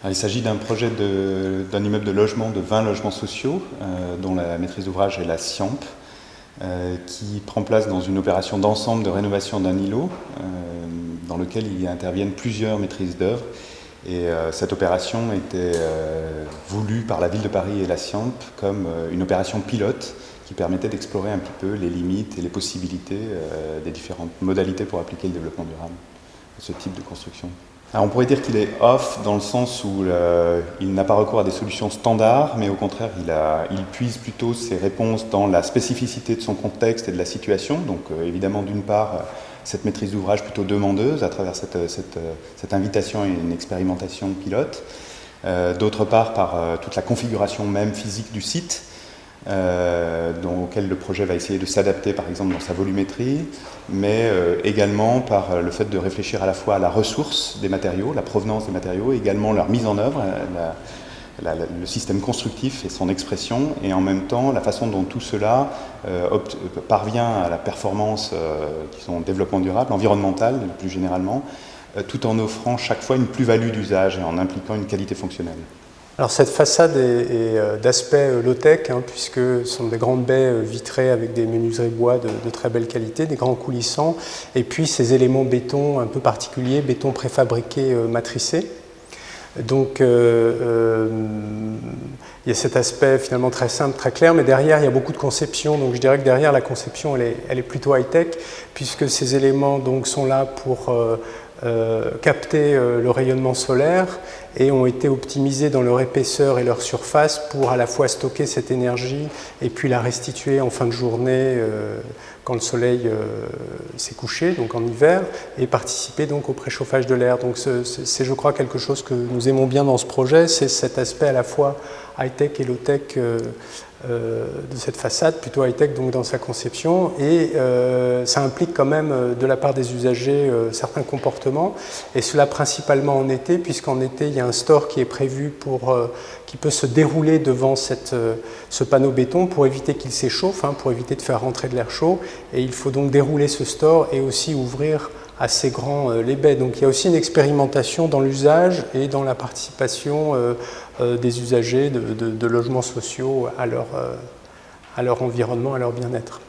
Alors, il s'agit d'un projet d'un immeuble de logement de 20 logements sociaux, dont la maîtrise d'ouvrage est la SIAMP, qui prend place dans une opération d'ensemble de rénovation d'un îlot, dans lequel il interviennent plusieurs maîtrises d'œuvre. Et cette opération était voulue par la ville de Paris et la SIAMP comme une opération pilote qui permettait d'explorer un petit peu les limites et les possibilités des différentes modalités pour appliquer le développement durable de ce type de construction. Alors on pourrait dire qu'il est off dans le sens où il n'a pas recours à des solutions standards, mais au contraire il puise plutôt ses réponses dans la spécificité de son contexte et de la situation. Donc évidemment d'une part cette maîtrise d'ouvrage plutôt demandeuse à travers cette invitation à une expérimentation pilote, d'autre part par toute la configuration même physique du site, auquel le projet va essayer de s'adapter par exemple dans sa volumétrie, mais également par le fait de réfléchir à la fois à la ressource des matériaux, la provenance des matériaux, également leur mise en œuvre, le système constructif et son expression, et en même temps la façon dont tout cela parvient à la performance qui sont développement durable, environnemental plus généralement, tout en offrant chaque fois une plus-value d'usage et en impliquant une qualité fonctionnelle. Alors cette façade est d'aspect low-tech, puisque ce sont des grandes baies vitrées avec des menuiseries bois de très belle qualité, des grands coulissants, et puis ces éléments béton un peu particuliers, béton préfabriqué matricé. Donc il y a cet aspect finalement très simple, très clair, mais derrière il y a beaucoup de conception. Donc je dirais que derrière la conception elle est plutôt high-tech, puisque ces éléments donc sont là pour capter le rayonnement solaire et ont été optimisés dans leur épaisseur et leur surface pour à la fois stocker cette énergie et puis la restituer en fin de journée quand le soleil s'est couché, donc en hiver, et participer donc au préchauffage de l'air. Donc c'est je crois quelque chose que nous aimons bien dans ce projet, c'est cet aspect à la fois high-tech et low-tech de cette façade, plutôt high-tech donc dans sa conception, et ça implique quand même de la part des usagers certains comportements, et cela principalement en été, puisqu'en été il y a un store qui est prévu qui peut se dérouler devant ce panneau béton pour éviter qu'il s'échauffe, pour éviter de faire rentrer de l'air chaud, et il faut donc dérouler ce store et aussi ouvrir assez grand les baies. Donc il y a aussi une expérimentation dans l'usage et dans la participation des usagers de logements sociaux à leur environnement, à leur bien-être.